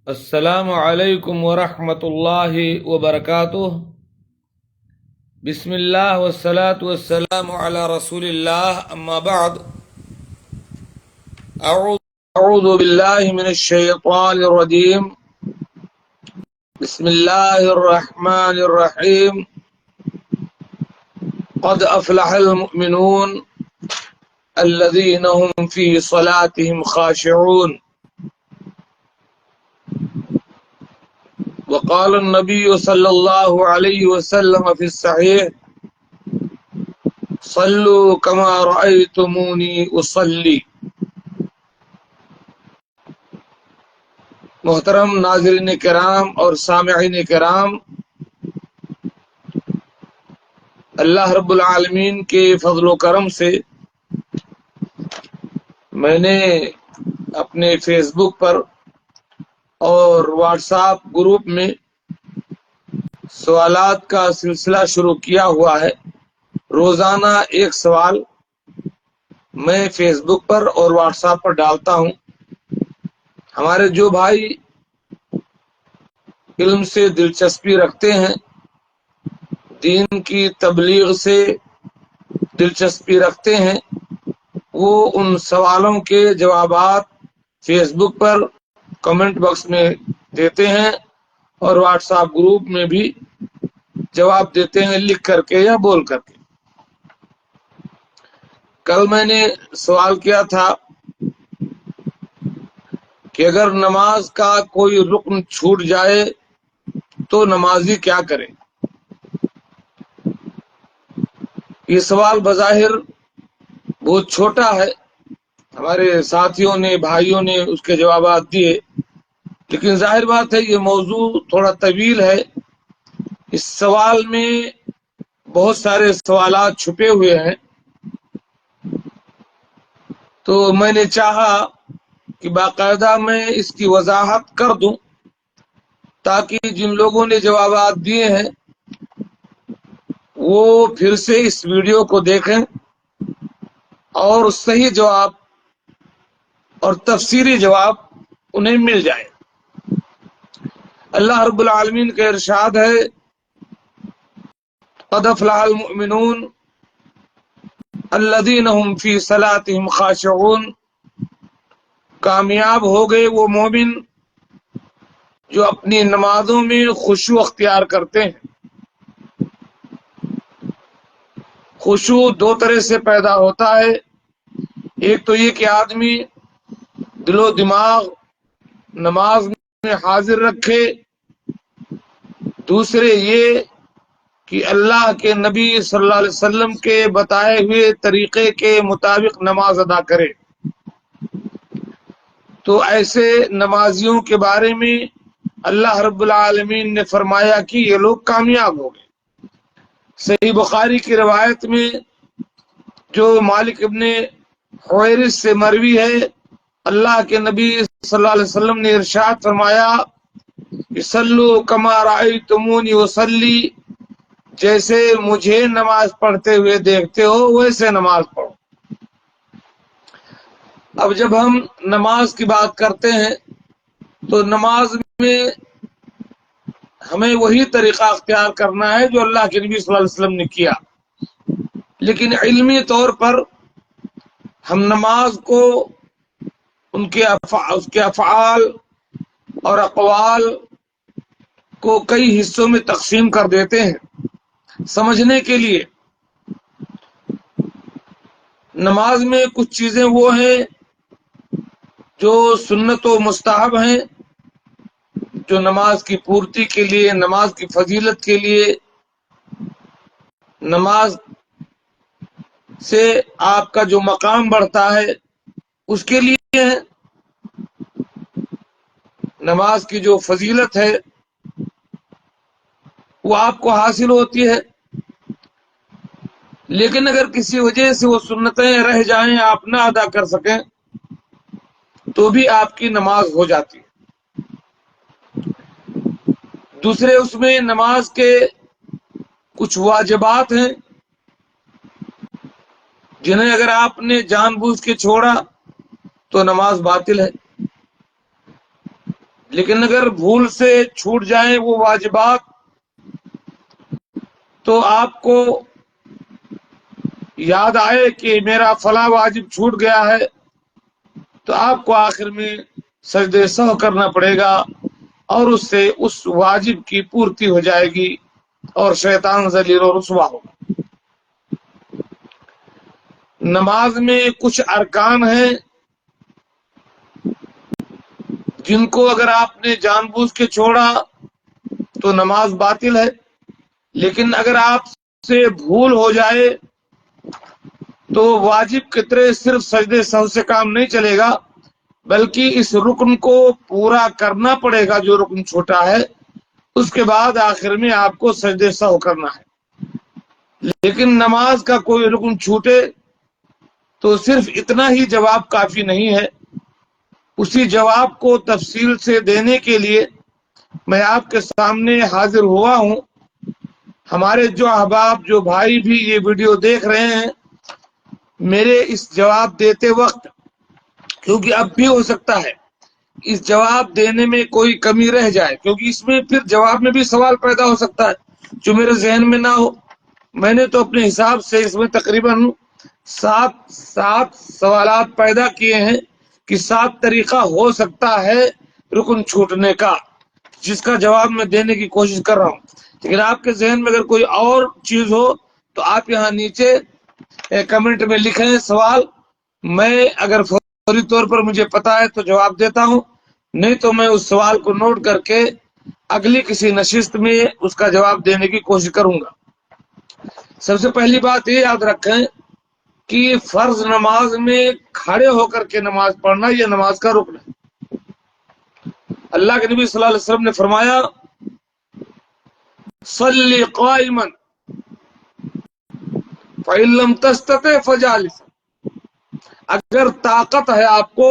السلام علیکم ورحمۃ اللہ وبرکاتہ۔ بسم اللہ والصلاة والسلام علی رسول اللہ، اما بعد۔ اعوذ باللہ من الشیطان الرجیم، بسم اللہ الرحمن الرحیم۔ قد افلح المؤمنون الذین هم فی صلاتهم خاشعون۔ وقال النبي صلى الله عليه وسلم في الصحيح: صلوا كما رأيتموني أصلي۔ محترم ناظرین کرام اور سامعین کرام، اللہ رب العالمین کے فضل و کرم سے میں نے اپنے فیس بک پر اور واٹس ایپ گروپ میں سوالات کا سلسلہ شروع کیا ہوا ہے۔ روزانہ ایک سوال میں فیس بک پر اور واٹس ایپ پر ڈالتا ہوں۔ ہمارے جو بھائی علم سے دلچسپی رکھتے ہیں، دین کی تبلیغ سے دلچسپی رکھتے ہیں، وہ ان سوالوں کے جوابات فیس بک پر کمنٹ باکس میں دیتے ہیں اور واٹس ایپ گروپ میں بھی جواب دیتے ہیں، لکھ کر کے یا بول کر کے۔ کل میں نے سوال کیا تھا کہ اگر نماز کا کوئی رکن چھوٹ جائے تو نمازی کیا کرے؟ یہ سوال بظاہر بہت چھوٹا ہے، ہمارے ساتھیوں نے، بھائیوں نے اس کے جوابات دیے، لیکن ظاہر بات ہے یہ موضوع تھوڑا طویل ہے۔ اس سوال میں بہت سارے سوالات چھپے ہوئے ہیں، تو میں نے چاہا کہ باقاعدہ میں اس کی وضاحت کر دوں تاکہ جن لوگوں نے جوابات دیے ہیں وہ پھر سے اس ویڈیو کو دیکھیں اور صحیح جواب اور تفسیری جواب انہیں مل جائے۔ اللہ رب العالمین کا ارشاد ہے: قد افلح المؤمنون الذین هم فی صلاتهم خاشعون۔ کامیاب ہو گئے وہ مومن جو اپنی نمازوں میں خشوع اختیار کرتے ہیں۔ خشوع دو طرح سے پیدا ہوتا ہے، ایک تو یہ کہ آدمی دل و دماغ نماز میں حاضر رکھے، دوسرے یہ کہ اللہ کے نبی صلی اللہ علیہ وسلم کے بتائے ہوئے طریقے کے مطابق نماز ادا کرے۔ تو ایسے نمازیوں کے بارے میں اللہ رب العالمین نے فرمایا کہ یہ لوگ کامیاب ہو گئے۔ صحیح بخاری کی روایت میں جو مالک ابن حویرث سے مروی ہے، اللہ کے نبی صلی اللہ علیہ وسلم نے ارشاد فرمایا: صلوا کما رأیتمونی اصلی۔ جیسے مجھے نماز پڑھتے ہوئے دیکھتے ہو ویسے نماز پڑھو۔ اب جب ہم نماز کی بات کرتے ہیں تو نماز میں ہمیں وہی طریقہ اختیار کرنا ہے جو اللہ کے نبی صلی اللہ علیہ وسلم نے کیا، لیکن علمی طور پر ہم نماز کو اس کے افعال اور اقوال کو کئی حصوں میں تقسیم کر دیتے ہیں سمجھنے کے لیے۔ نماز میں کچھ چیزیں وہ ہیں جو سنت و مستحب ہیں، جو نماز کی پورتی کے لیے، نماز کی فضیلت کے لیے، نماز سے آپ کا جو مقام بڑھتا ہے اس کے لیے ہے۔ نماز کی جو فضیلت ہے وہ آپ کو حاصل ہوتی ہے، لیکن اگر کسی وجہ سے وہ سنتیں رہ جائیں، آپ نہ ادا کر سکیں، تو بھی آپ کی نماز ہو جاتی ہے۔ دوسرے اس میں نماز کے کچھ واجبات ہیں جنہیں اگر آپ نے جان بوجھ کے چھوڑا تو نماز باطل ہے۔ لیکن اگر بھول سے چھوٹ جائیں وہ واجبات تو آپ کو یاد آئے کہ میرا فلاں واجب چھوٹ گیا ہے تو آپ کو آخر میں سجدے سہو کرنا پڑے گا اور اس سے اس واجب کی پورتی ہو جائے گی اور شیطان ذلیل و رسوا ہوگا۔ نماز میں کچھ ارکان ہیں جن کو اگر آپ نے جان بوجھ کے چھوڑا تو نماز باطل ہے، لیکن اگر آپ سے بھول ہو جائے تو واجب کی طرح صرف سجدے سہو سے کام نہیں چلے گا، بلکہ اس رکن کو پورا کرنا پڑے گا جو رکن چھوٹا ہے، اس کے بعد آخر میں آپ کو سجدے سہو کرنا ہے۔ لیکن نماز کا کوئی رکن چھوٹے تو صرف اتنا ہی جواب کافی نہیں ہے۔ اسی جواب کو تفصیل سے دینے کے لیے میں آپ کے سامنے حاضر ہوا ہوں۔ ہمارے جو احباب جو بھائی بھی یہ ویڈیو دیکھ رہے ہیں، میرے اس جواب دیتے وقت، کیونکہ اب بھی ہو سکتا ہے اس جواب دینے میں کوئی کمی رہ جائے، کیونکہ اس میں پھر جواب میں بھی سوال پیدا ہو سکتا ہے جو میرے ذہن میں نہ ہو۔ میں نے تو اپنے حساب سے اس میں تقریباً 7 سوالات پیدا کیے ہیں کہ 7 طریقہ ہو سکتا ہے رکن چھوٹنے کا، جس کا جواب میں دینے کی کوشش کر رہا ہوں۔ لیکن آپ کے ذہن میں اگر کوئی اور چیز ہو تو آپ یہاں نیچے کمنٹ میں لکھیں سوال، میں اگر فوری طور پر مجھے پتا ہے تو جواب دیتا ہوں، نہیں تو میں اس سوال کو نوٹ کر کے اگلی کسی نشست میں اس کا جواب دینے کی کوشش کروں گا۔ سب سے پہلی بات یہ یاد رکھیں کہ فرض نماز میں کھڑے ہو کر کے نماز پڑھنا یہ نماز کا رکن ہے۔ اللہ کے نبی صلی اللہ علیہ وسلم نے فرمایا صلی قائما فإن لم تستطع فجالسا، اگر طاقت ہے آپ کو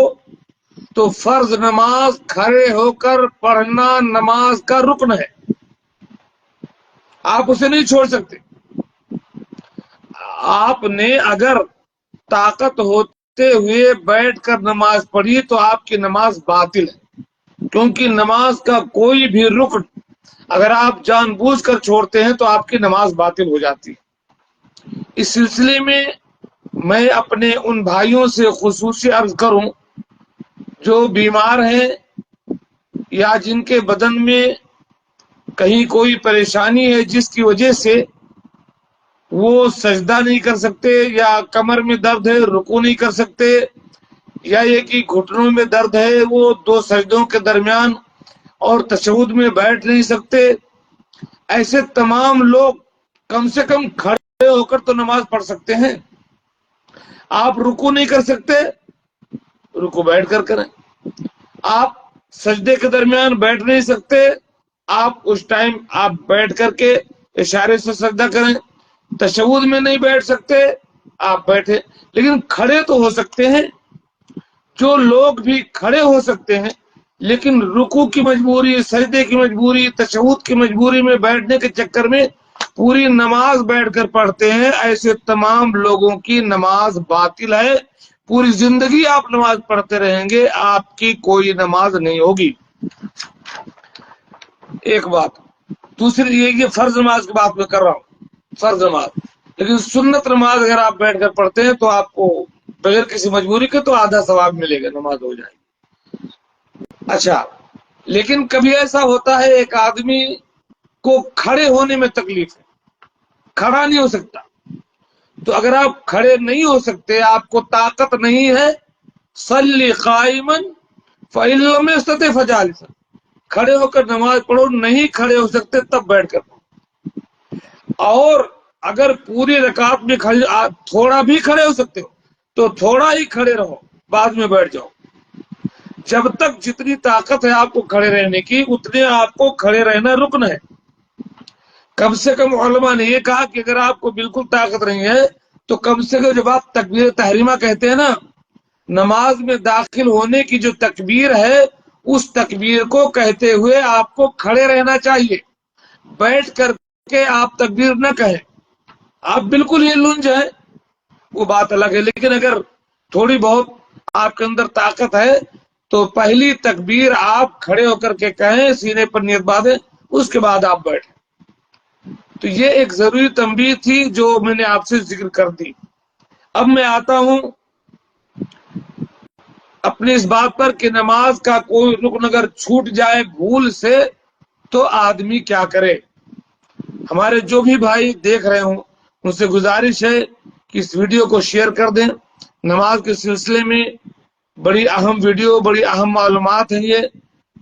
تو فرض نماز کھڑے ہو کر پڑھنا نماز کا رکن ہے، آپ اسے نہیں چھوڑ سکتے۔ آپ نے اگر طاقت ہوتے ہوئے بیٹھ کر نماز پڑھی تو آپ کی نماز باطل ہے، کیونکہ نماز کا کوئی بھی رکن اگر آپ جان بوجھ کر چھوڑتے ہیں تو آپ کی نماز باطل ہو جاتی ہے۔ اس سلسلے میں میں اپنے ان بھائیوں سے خصوصی عرض کروں جو بیمار ہیں یا جن کے بدن میں کہیں کوئی پریشانی ہے جس کی وجہ سے وہ سجدہ نہیں کر سکتے، یا کمر میں درد ہے رکوع نہیں کر سکتے، یا یہ کہ گھٹنوں میں درد ہے وہ 2 سجدوں کے درمیان اور تشہد میں بیٹھ نہیں سکتے، ایسے تمام لوگ کم سے کم کھڑے ہو کر تو نماز پڑھ سکتے ہیں۔ آپ رکوع نہیں کر سکتے، رکوع بیٹھ کر کریں۔ آپ سجدے کے درمیان بیٹھ نہیں سکتے، آپ اس ٹائم آپ بیٹھ کر کے اشارے سے سجدہ کریں۔ تشہد میں نہیں بیٹھ سکتے، آپ بیٹھے، لیکن کھڑے تو ہو سکتے ہیں۔ جو لوگ بھی کھڑے ہو سکتے ہیں لیکن رکوع کی مجبوری، سجدے کی مجبوری، تشہد کی مجبوری میں بیٹھنے کے چکر میں پوری نماز بیٹھ کر پڑھتے ہیں، ایسے تمام لوگوں کی نماز باطل ہے۔ پوری زندگی آپ نماز پڑھتے رہیں گے، آپ کی کوئی نماز نہیں ہوگی۔ ایک بات۔ دوسری یہ کہ فرض نماز کی بات میں کر رہا ہوں، فرض نماز، لیکن سنت نماز اگر آپ بیٹھ کر پڑھتے ہیں تو آپ کو بغیر کسی مجبوری کے تو آدھا ثواب ملے گا، نماز ہو جائے گی۔ اچھا، لیکن کبھی ایسا ہوتا ہے ایک آدمی کو کھڑے ہونے میں تکلیف ہے، کھڑا نہیں ہو سکتا، تو اگر آپ کھڑے نہیں ہو سکتے، آپ کو طاقت نہیں ہے، صلی قائما فإن لم يستطع فجالسا، کھڑے ہو کر نماز پڑھو، نہیں کھڑے ہو سکتے تب بیٹھ کر پڑھو۔ اور اگر پوری رکعت میں تھوڑا بھی کھڑے ہو سکتے ہو تو تھوڑا ہی کھڑے رہو، بعد میں بیٹھ جاؤ۔ جب تک جتنی طاقت ہے آپ کو کھڑے رہنے کی، اتنے آپ کو کھڑے رہنا رکن ہے۔ کم سے کم علماء نے یہ کہا کہ اگر آپ کو بالکل طاقت نہیں ہے تو کم سے کم جب آپ تکبیر تحریمہ کہتے ہیں نا، نماز میں داخل ہونے کی جو تکبیر ہے اس تکبیر کو کہتے ہوئے آپ کو کھڑے رہنا چاہیے، بیٹھ کر کے آپ تکبیر نہ کہیں۔ آپ بالکل ہی لنج ہیں وہ بات الگ ہے، لیکن اگر تھوڑی بہت آپ کے اندر طاقت ہے تو پہلی تکبیر آپ کھڑے ہو کر کے کہیں، سینے پر نیت باندھیں، اس کے بعد آپ بیٹھیں۔ تو یہ ایک ضروری تنبیہ تھی جو میں نے آپ سے ذکر کر دی۔ اب میں آتا ہوں اپنی اس بات پر کہ نماز کا کوئی رکن اگر چھوٹ جائے بھول سے تو آدمی کیا کرے۔ ہمارے جو بھی بھائی دیکھ رہے ہوں ان سے گزارش ہے کہ اس ویڈیو کو شیئر کر دیں۔ نماز کے سلسلے میں بڑی اہم ویڈیو، بڑی اہم معلومات ہیں یہ،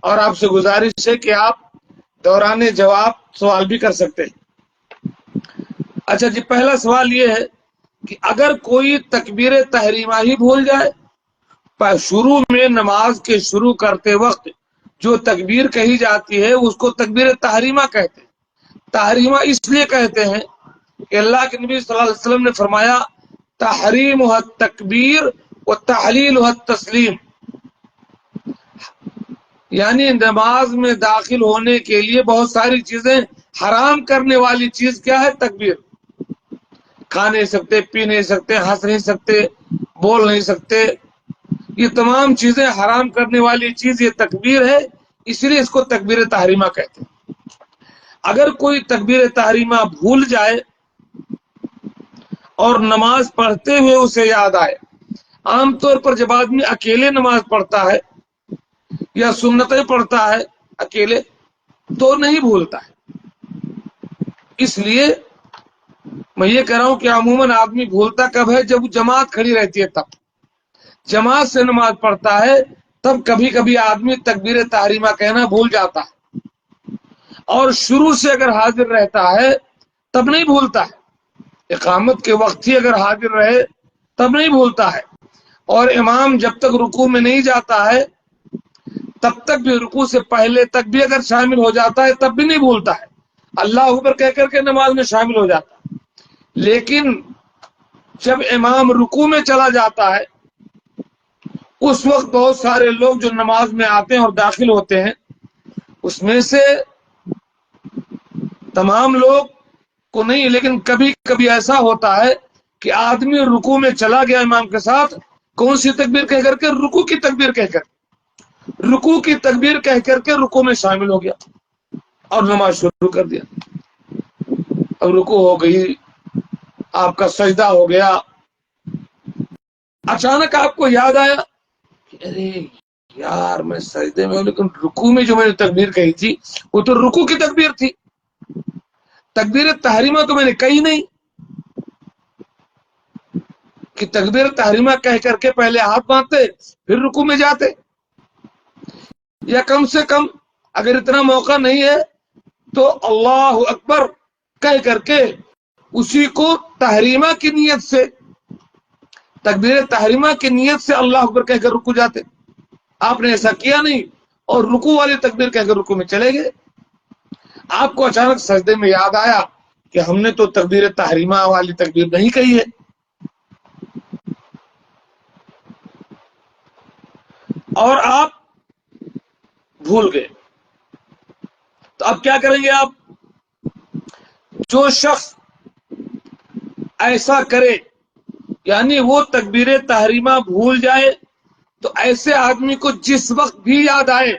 اور آپ سے گزارش ہے کہ آپ دوران جواب سوال بھی کر سکتے ہیں۔ اچھا جی، پہلا سوال یہ ہے کہ اگر کوئی تکبیر تحریمہ ہی بھول جائے، شروع میں نماز کے شروع کرتے وقت جو تکبیر کہی جاتی ہے اس کو تکبیر تحریمہ کہتے ہیں۔ تحریمہ اس لیے کہتے ہیں کہ اللہ کے نبی صلی اللہ علیہ وسلم نے فرمایا تحریمها التکبیر و تحلیلها التسلیم، یعنی نماز میں داخل ہونے کے لیے بہت ساری چیزیں حرام کرنے والی چیز کیا ہے؟ تکبیر۔ کھا نہیں سکتے، پی نہیں سکتے، ہنس نہیں سکتے، بول نہیں سکتے، یہ تمام چیزیں حرام کرنے والی چیز یہ تکبیر ہے، اس لیے اس کو تکبیر تحریمہ کہتے ہیں۔ اگر کوئی تکبیر تحریمہ بھول جائے اور نماز پڑھتے ہوئے اسے یاد آئے، عام طور پر جب آدمی اکیلے نماز پڑھتا ہے یا سنتیں پڑھتا ہے اکیلے تو نہیں بھولتا ہے۔ اس لیے میں یہ کہہ رہا ہوں کہ عموماً آدمی بھولتا کب ہے؟ جب جماعت کھڑی رہتی ہے، تب جماعت سے نماز پڑھتا ہے تب کبھی کبھی آدمی تکبیر تحریمہ کہنا بھول جاتا ہے، اور شروع سے اگر حاضر رہتا ہے تب نہیں بھولتا ہے، اقامت کے وقت ہی اگر حاضر رہے تب نہیں بھولتا ہے، اور امام جب تک رکوع میں نہیں جاتا ہے تب تک بھی، رکوع سے پہلے تک بھی اگر شامل ہو جاتا ہے تب بھی نہیں بھولتا ہے، اللہ اکبر کہہ کر کے نماز میں شامل ہو جاتا ہے۔ لیکن جب امام رکوع میں چلا جاتا ہے اس وقت بہت سارے لوگ جو نماز میں آتے ہیں اور داخل ہوتے ہیں، اس میں سے تمام لوگ کو نہیں لیکن کبھی کبھی ایسا ہوتا ہے کہ آدمی رکوع میں چلا گیا امام کے ساتھ، کون سی تکبیر کہہ کر کے؟ رکوع کی تکبیر کہہ کر، رکوع کی تکبیر کہہ کر کے رکوع میں شامل ہو گیا اور نماز شروع کر دیا۔ اب رکوع ہو گئی، آپ کا سجدہ ہو گیا، اچانک آپ کو یاد آیا کہ ارے یار میں سجدے میں ہوں، لیکن رکوع میں جو میں نے تکبیر کہی تھی وہ تو رکوع کی تکبیر تھی، تکبیر تحریمہ تو میں نے کہی نہیں۔ کہ تکبیر تحریمہ کہہ کر کے پہلے ہاتھ باندھتے پھر رکوع میں جاتے، یا کم سے کم اگر اتنا موقع نہیں ہے تو اللہ اکبر کہہ کر کے اسی کو تحریمہ کی نیت سے، تکبیر تحریمہ کی نیت سے اللہ اکبر کہہ کر رکوع جاتے۔ آپ نے ایسا کیا نہیں اور رکوع والی تکبیر کہہ کر رکوع میں چلے گئے۔ آپ کو اچانک سجدے میں یاد آیا کہ ہم نے تو تکبیر تحریمہ والی تکبیر نہیں کہی ہے، اور آپ بھول گئے، تو اب کیا کریں گے آپ؟ جو شخص ایسا کرے یعنی وہ تکبیر تحریمہ بھول جائے تو ایسے آدمی کو جس وقت بھی یاد آئے،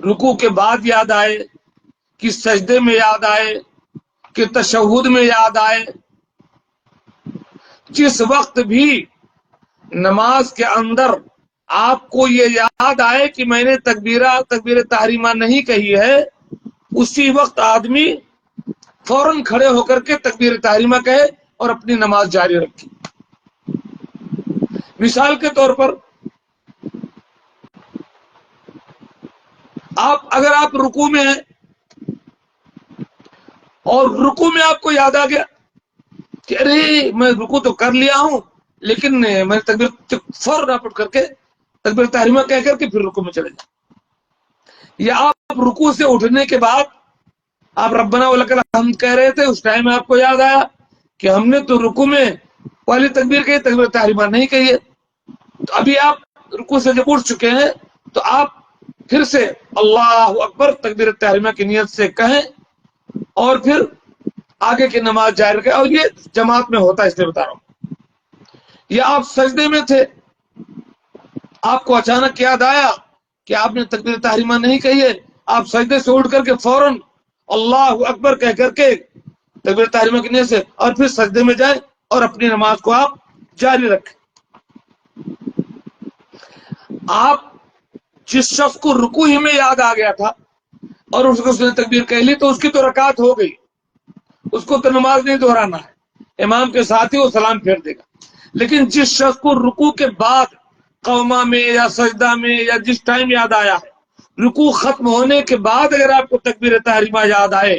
رکوع کے بعد یاد آئے کہ سجدے میں یاد آئے کہ تشہد میں یاد آئے، جس وقت بھی نماز کے اندر آپ کو یہ یاد آئے کہ میں نے تکبیر تحریمہ نہیں کہی ہے، اسی وقت آدمی فوراً کھڑے ہو کر کے تکبیر تحریمہ کہے اور اپنی نماز جاری رکھے۔ مثال کے طور پر اگر آپ رکوع میں ہیں اور رکوع میں آپ کو یاد آ گیا کہ ارے میں رکوع تو کر لیا ہوں لیکن میں تکبیر فوراً آپ اٹھ کر کے تکبیر تحریمہ کہہ کر کے پھر رکوع میں چلے جائیں، یا آپ رکوع سے اٹھنے کے بعد آپ ربنا ولک الحمد کہہ رہے تھے، اس ٹائم آپ کو یاد آیا کہ ہم نے تو رکوع میں والی تکبیر کہی، تکبیر تحریمہ نہیں کہی ہے، تو ابھی آپ رکوع سے جب اٹھ چکے ہیں تو آپ پھر سے اللہ اکبر تکبیر تحریمہ کی نیت سے کہیں اور پھر آگے کی نماز جاری رکھیں، اور یہ جماعت میں ہوتا ہے اس لیے بتا رہا ہوں۔ یا آپ سجدے میں تھے آپ کو اچانک یاد آیا کہ آپ نے تکبیر تحریمہ نہیں کہی ہے، آپ سجدے سے اٹھ کر کے فوراً اللہ اکبر کہہ کر کے تکبیر تحریمہ کی نیت سے اور پھر سجدے میں جائیں اور اپنی نماز کو آپ جاری رکھیں۔ آپ جس شخص کو رکوع ہی میں یاد آ گیا تھا اور اس نے تکبیر کہہ لی تو اس کی تو رکعت ہو گئی، اس کو تو نماز نہیں دہرانا ہے، امام کے ساتھ ہی وہ سلام پھیر دے گا۔ لیکن جس شخص کو رکوع کے بعد قومہ میں یا سجدہ میں یا جس ٹائم یاد آیا ہے، رکوع ختم ہونے کے بعد اگر آپ کو تکبیر تحریمہ یاد آئے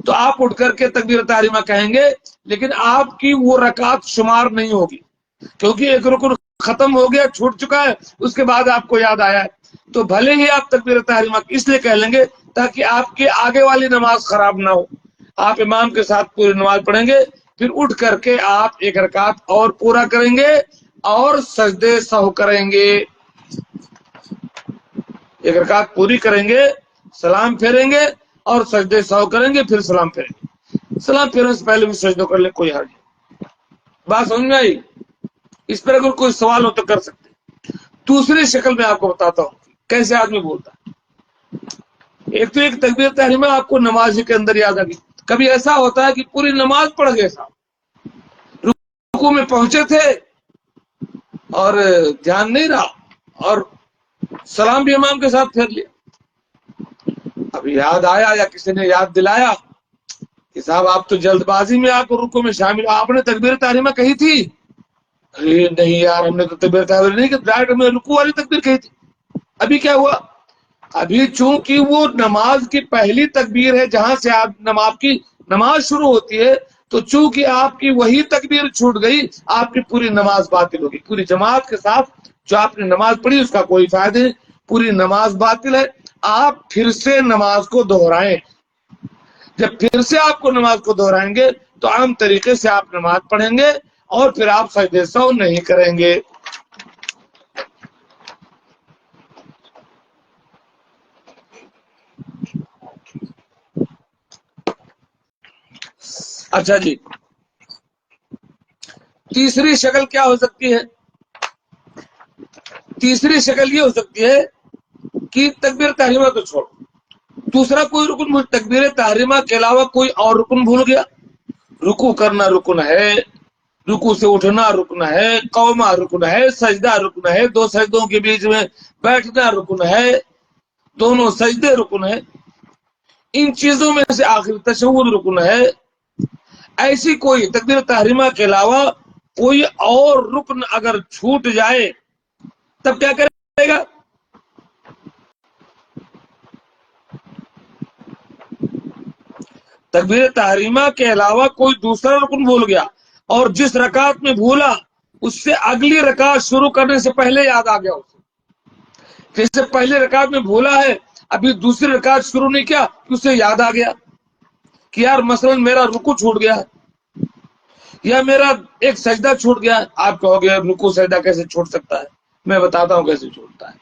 تو آپ اٹھ کر کے تکبیر تحریمہ کہیں گے، لیکن آپ کی وہ رکعت شمار نہیں ہوگی، کیونکہ ایک رکن ختم ہو گیا، چھوٹ چکا ہے، اس کے بعد آپ کو یاد آیا ہے، تو بھلے ہی آپ تکبیر تحریمہ اس لیے کہہ لیں گے تاکہ آپ کی آگے والی نماز خراب نہ ہو۔ آپ امام کے ساتھ پوری نماز پڑھیں گے، پھر اٹھ کر کے آپ ایک رکعت اور پورا کریں گے اور سجدے سہو کریں گے، ایک رکعت پوری کریں گے، سلام پھیریں گے اور سجدے سہو کریں گے، پھر سلام پھیریں گے، سلام پھیرنے سے پہلے بھی سجدہ کر لیں، کوئی حرج نہیں۔ بات سمجھ میں آئی؟ اس پر اگر کوئی سوال ہو تو کر سکتے۔ دوسری شکل میں آپ کو بتاتا ہوں کیسے آدمی بولتا ہے۔ ایک تو ایک تکبیر تحریمہ آپ کو نماز کے اندر یاد آ گئی، کبھی ایسا ہوتا ہے کہ پوری نماز پڑھ گئے صاحب، رکوع میں پہنچے تھے اور دھیان نہیں رہا اور سلام بھی امام کے ساتھ پھیر لیا، اب یاد آیا یا کسی نے یاد دلایا کہ صاحب آپ تو جلد بازی میں آ کر رکوع میں شامل، آپ نے تکبیر تحریمہ کہی تھی؟ ارے نہیں یار، ہم نے تو تکبیر تحریمہ نہیں کہ ڈائریکٹ ہم نے رکوع والی تکبیر کہی تھی۔ ابھی کیا ہوا؟ ابھی چونکہ وہ نماز کی پہلی تکبیر ہے جہاں سے آپ کی نماز شروع ہوتی ہے، تو چونکہ آپ کی وہی تکبیر چھوٹ گئی، آپ کی پوری نماز باطل ہوگی، پوری جماعت کے ساتھ جو آپ نے نماز پڑھی اس کا کوئی فائدہ نہیں، پوری نماز باطل ہے۔ آپ پھر سے نماز کو دہرائیں، جب پھر سے آپ کو نماز کو دہرائیں گے تو عام طریقے سے آپ نماز پڑھیں گے اور پھر آپ سجدے سہو نہیں کریں گے۔ اچھا جی، تیسری شکل کیا ہو سکتی ہے؟ تیسری شکل یہ ہو سکتی ہے کہ تکبیر تحریمہ تو چھوڑ، دوسرا کوئی رکن، تکبیر تحریمہ کے علاوہ کوئی اور رکن بھول گیا، رکوع کرنا رکن ہے، رکوع سے اٹھنا رکن ہے، قومہ رکن ہے، سجدہ رکن ہے، دو سجدوں کے بیچ میں بیٹھنا رکن ہے، دونوں سجدے رکن ہے، ان چیزوں میں سے آخر تشہد رکن ہے۔ ایسی کوئی تکبیر تحریمہ کے علاوہ کوئی اور رکن اگر چھوٹ جائے تب کیا کرے گا؟ تکبیر تحریمہ کے علاوہ کوئی دوسرا رکن بھول گیا اور جس رکعت میں بھولا اس سے اگلی رکعت شروع کرنے سے پہلے یاد آ گیا، جیسے پہلے رکعت میں بھولا ہے، ابھی دوسری رکعت شروع نہیں کیا، اسے یاد آ گیا کہ یار مثلا میرا رکوع چھوٹ گیا ہے یا میرا ایک سجدہ چھوٹ گیا ہے۔ آپ کہو گے رکوع سجدہ کیسے چھوٹ سکتا ہے؟ میں بتاتا ہوں کیسے چھوٹتا ہے۔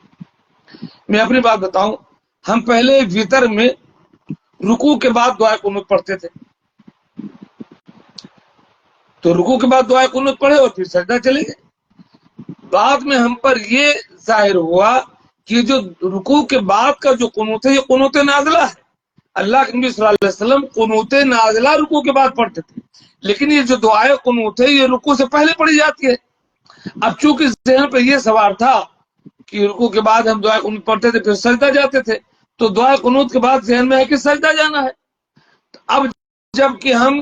میں اپنی بات بتاؤں، ہم پہلے وتر میں رکوع کے بعد دعائے قنوت پڑھتے تھے، تو رکوع کے بعد دعائے قنوت پڑھے اور پھر سجدہ چلے گئے۔ بعد میں ہم پر یہ ظاہر ہوا کہ جو رکوع کے بعد کا جو قنوت ہے یہ قنوت نازلہ ہے، اللہ کے نبی صلی اللہ علیہ وسلم قنوت نازلہ رکوع کے بعد پڑھتے تھے، لیکن یہ جو دعائے قنوت ہے یہ رکوع سے پہلے پڑھی جاتی ہے۔ اب چونکہ ذہن پہ یہ سوال تھا کہ رکوع کے بعد ہم دعائے قنوت پڑھتے تھے پھر سجدہ جاتے تھے، تو دعائے قنوت کے بعد ذہن میں ہے کہ سجدہ جانا ہے۔ اب جب کہ ہم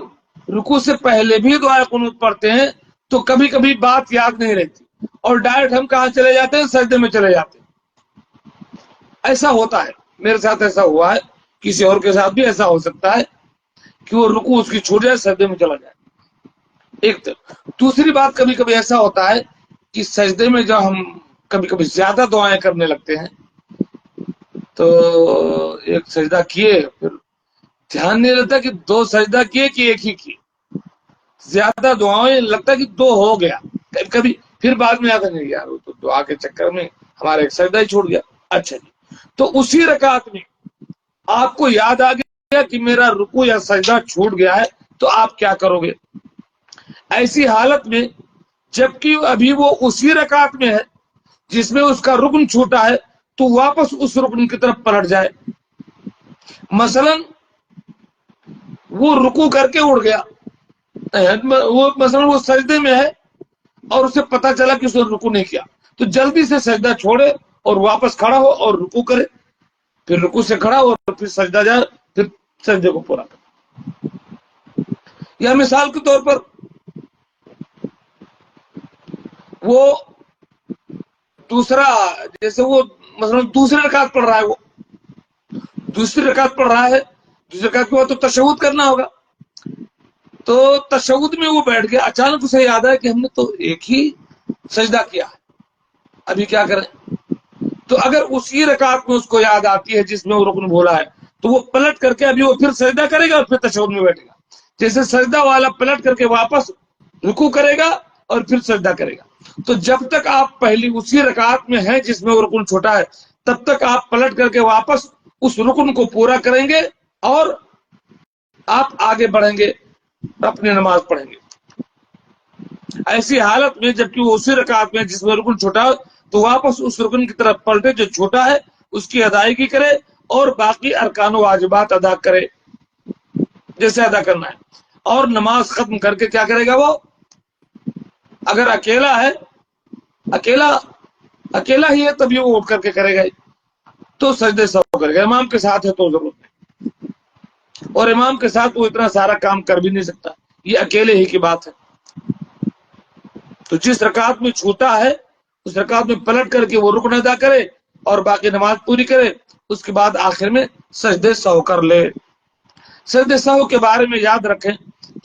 رکوع سے پہلے بھی دعائے قنوت پڑھتے ہیں تو کبھی کبھی بات یاد نہیں رہتی اور ڈائریکٹ ہم کہاں چلے جاتے ہیں؟ سجدے میں چلے جاتے ہیں۔ ایسا ہوتا ہے، میرے ساتھ ایسا ہوا ہے، کسی اور کے ساتھ بھی ایسا ہو سکتا ہے کہ وہ رکوع اس کی چھوٹ جائے، سجدے میں چلا جائے۔ ایک دوسری بات، کبھی کبھی ایسا ہوتا ہے کہ سجدے میں جب ہم کبھی کبھی زیادہ دعائیں کرنے لگتے ہیں تو ایک سجدہ کیے پھر دھیان نہیں رہتا کہ دو سجدہ کیے کہ ایک ہی کیے، زیادہ دعائیں لگتا ہے کہ دو ہو گیا، کبھی پھر بعد میں آتا نہیں یار وہ تو دعا کے چکر میں ہمارا ایک سجدہ ہی چھوڑ گیا۔ اچھا جی، تو اسی رکعت میں آپ کو یاد آ گیا کہ میرا رکوع یا سجدہ چھوٹ گیا ہے تو آپ کیا کرو گے؟ ایسی حالت میں جبکہ ابھی وہ اسی رکعت میں ہے جس میں اس کا رکن چھوٹا ہے تو واپس اس رکن کی طرف پلٹ جائے. مثلا وہ رکوع کر کے اڑ گیا, وہ سجدے میں ہے اور اسے پتا چلا کہ اس نے رکوع نہیں کیا, تو جلدی سے سجدہ چھوڑے اور واپس کھڑا ہو اور رکوع کرے, پھر رکوع سے کھڑا ہو اور پھر سجدہ جائے, پھر سجدے کو پورا کرے. یا مثال کے طور پر وہ دوسرا, جیسے وہ مثلا دوسری رکعت پڑھ رہا ہے, وہ دوسری رکعت پڑھ رہا ہے, دوسری رکعت کے بعد تو تشہد کرنا ہوگا, تو تشہد میں وہ بیٹھ گیا, اچانک اسے یاد آیا کہ ہم نے تو ایک ہی سجدہ کیا ہے, ابھی کیا کریں؟ تو اگر اسی رکعت میں اس کو یاد آتی ہے جس میں وہ رکن بھولا ہے, تو وہ پلٹ کر کے ابھی وہ پھر سجدہ کرے گا اور پھر تشہد میں بیٹھے گا. جیسے سجدہ والا پلٹ کر کے واپس رکوع کرے گا اور پھر سجدہ کرے گا. تو جب تک آپ پہلی اسی رکعت میں ہیں جس میں وہ رکن چھوٹا ہے, تب تک آپ پلٹ کر کے واپس اس رکن کو پورا کریں گے اور آپ آگے بڑھیں گے, اپنی نماز پڑھیں گے. ایسی حالت میں جبکہ وہ اسی رکعت میں جس میں رکن چھوٹا ہے, تو واپس اس رکن کی طرف پلٹے جو چھوٹا ہے, اس کی ادائیگی کرے اور باقی ارکان و واجبات ادا کرے جیسے ادا کرنا ہے. اور نماز ختم کر کے کیا کرے گا؟ وہ اگر اکیلا ہے, اکیلا ہی ہے تبھی وہ اٹھ کر کے کرے گا, تو سجدے سہو کرے گا. امام کے ساتھ ہے تو ضرورت نہیں, اور امام کے ساتھ وہ اتنا سارا کام کر بھی نہیں سکتا, یہ اکیلے ہی کی بات ہے. تو جس رکعت میں چھوٹا ہے اس رکعت میں پلٹ کر کے وہ رکن ادا کرے اور باقی نماز پوری کرے, اس کے بعد آخر میں سجدے سہو کر لے. سجدے سہو کے بارے میں یاد رکھیں,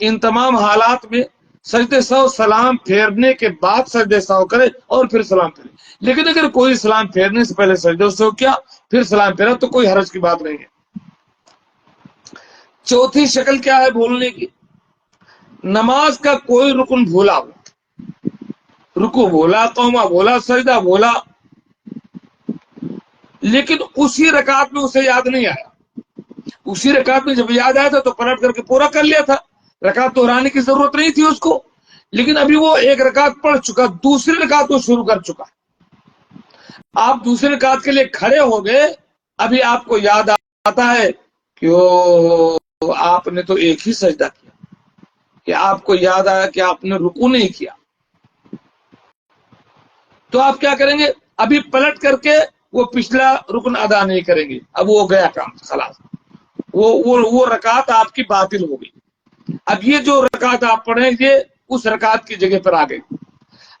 ان تمام حالات میں سجدے سہو سلام پھیرنے کے بعد سجدے سہو کرے اور پھر سلام پھیرے. لیکن اگر کوئی سلام پھیرنے سے پہلے سجدے سہو کیا پھر سلام پھیرا تو کوئی حرج کی بات نہیں ہے. چوتھی شکل کیا ہے بھولنے کی؟ نماز کا کوئی رکن بھولا ہو, رکوع بھولا, قوما بھولا, سجدہ بھولا, لیکن اسی رکعت میں اسے یاد نہیں آیا. اسی رکعت میں جب یاد آیا تھا تو پلٹ کر کے پورا کر لیا تھا, رکعت دہرانے کی ضرورت نہیں تھی اس کو. لیکن ابھی وہ ایک رکعت پڑھ چکا, دوسری رکعت وہ شروع کر چکا. آپ دوسری رکعت کے لیے کھڑے ہو گئے, ابھی آپ کو یاد آتا ہے کہ آپ نے تو ایک ہی سجدہ کیا, کہ آپ کو یاد آیا کہ آپ نے رکوع نہیں کیا. تو آپ کیا کریں گے؟ ابھی پلٹ کر کے وہ پچھلا رکن ادا نہیں کریں گے, اب وہ گیا کام, خلاص وہ رکعت آپ کی باطل ہو گئی. اب یہ جو رکعت آپ پڑھیں گے اس رکعت کی جگہ پر آ گئی.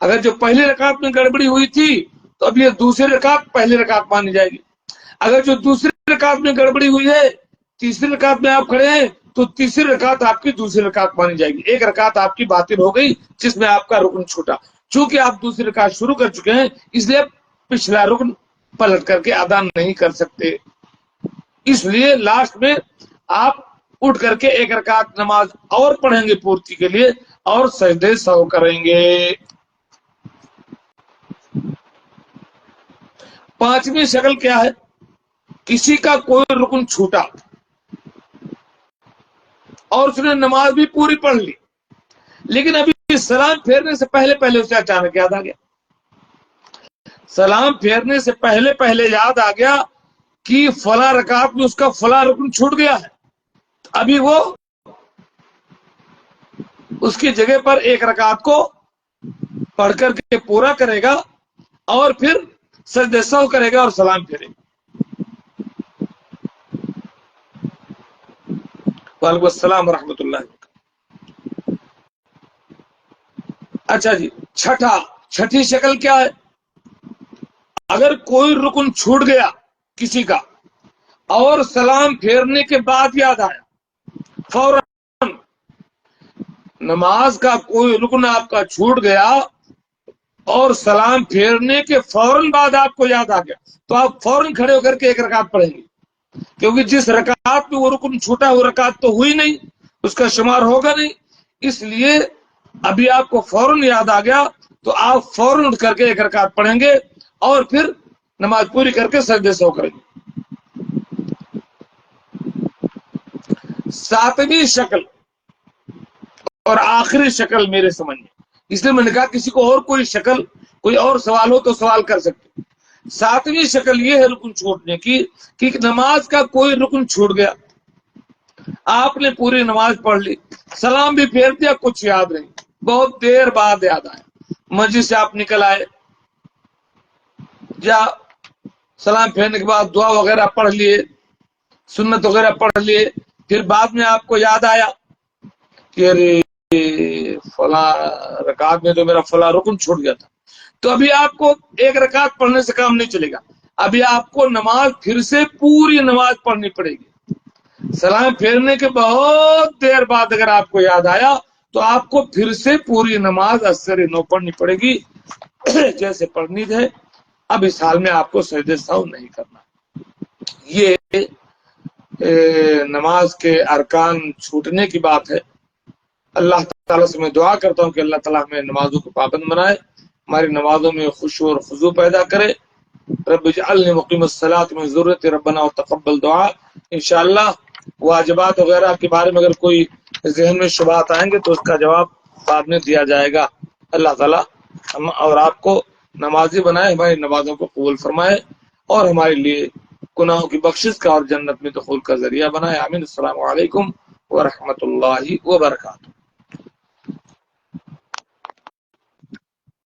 اگر جو پہلی رکعت میں گڑبڑی ہوئی تھی تو اب یہ دوسری رکعت پہلی رکعت مانی جائے گی. اگر جو دوسری رکعت میں گڑبڑی ہوئی ہے, تیسری رکعت میں آپ کھڑے ہیں, تو تیسری رکعت آپ کی دوسری رکعت مانی جائے گی. ایک رکعت آپ کی باطل ہو گئی جس میں آپ کا رکن چھوٹا. چونکہ آپ دوسری رکعت شروع کر چکے ہیں اس لیے پچھلا رکن پلٹ کر کے ادا نہیں کر سکتے. اس لیے لاسٹ میں آپ اٹھ کر کے ایک رکعت نماز اور پڑھیں گے پورتی کے لیے اور سجدے سہو کریں گے. پانچویں شکل کیا ہے؟ کسی کا کوئی رکن چھوٹا اور اس نے نماز بھی پوری پڑھ لی, لیکن ابھی سلام پھیرنے سے پہلے اسے اچانک یاد آ گیا. سلام پھیرنے سے پہلے یاد آ گیا کہ فلاں رکعت میں اس کا فلاں رکن چھوٹ گیا ہے. ابھی وہ اس کی جگہ پر ایک رکعت کو پڑھ کر کے پورا کرے گا اور پھر سجدہ سہو کرے گا اور سلام پھیرے گا. وعلیکم السلام ورحمۃ اللہ. اچھا جی, چھٹی شکل کیا ہے؟ اگر کوئی رکن چھوٹ گیا کسی کا اور سلام پھیرنے کے بعد یاد آیا, فوراً نماز کا کوئی رکن آپ کا چھوٹ گیا اور سلام پھیرنے کے فوراً بعد آپ کو یاد آ گیا, تو آپ فوراً کھڑے ہو کر کے ایک رکعت پڑھیں گے, کیونکہ جس رکعت میں وہ رکن چھوٹا وہ رکعت تو ہوئی نہیں, اس کا شمار ہوگا نہیں. اس لیے ابھی آپ کو فوراً یاد آ گیا تو آپ فوراً اٹھ کر کے ایک رکعت پڑھیں گے اور پھر نماز پوری کر کے سجدے سہو کریں گے. ساتویں شکل اور آخری شکل میرے سمجھ میں, اس لیے میں نے کہا کسی کو اور کوئی شکل کوئی اور سوال ہو تو سوال کر سکتے. 7ویں شکل یہ ہے رکن چھوڑنے کی کہ نماز کا کوئی رکن چھوٹ گیا، آپ نے پوری نماز پڑھ لی، سلام بھی پھیر دیا، کچھ یاد نہیں، بہت دیر بعد یاد آیا، مسجد سے آپ نکل آئے یا سلام پھیرنے کے بعد دعا وغیرہ پڑھ لیے، سنت وغیرہ پڑھ لیے، پھر بعد میں آپ کو یاد آیا کہ ارے فلاں رکعت میں تو میرا فلاں رکن چھوٹ گیا تھا، تو ابھی آپ کو ایک رکعت پڑھنے سے کام نہیں چلے گا، ابھی آپ کو نماز پھر سے پوری نماز پڑھنی پڑے گی. سلام پھیرنے کے بہت دیر بعد اگر آپ کو یاد آیا تو آپ کو پھر سے پوری نماز اثر نو پڑھنی پڑے گی جیسے پڑھنی تھے. اب اس حال میں آپ کو سجدہ سہو نہیں کرنا. یہ نماز کے ارکان چھوٹنے کی بات ہے. اللہ تعالیٰ سے میں دعا کرتا ہوں کہ اللہ تعالیٰ ہمیں نمازوں کو پابند بنائے، ہماری نمازوں میں خشوع اور خضوع پیدا کرے. رب اجعلنی مقیم الصلاۃ من ذریتی ربنا وتقبل دعا. انشاءاللہ واجبات وغیرہ کے بارے میں اگر کوئی ذہن میں شبہات آئیں گے تو اس کا جواب بعد میں دیا جائے گا. اللہ تعالیٰ ہم اور آپ کو نمازی بنائے، ہماری نمازوں کو قبول فرمائے اور ہمارے لیے گناہوں کی بخشش کا اور جنت میں دخول کا ذریعہ بنائے. آمین. السلام علیکم ورحمۃ اللہ وبرکاتہ.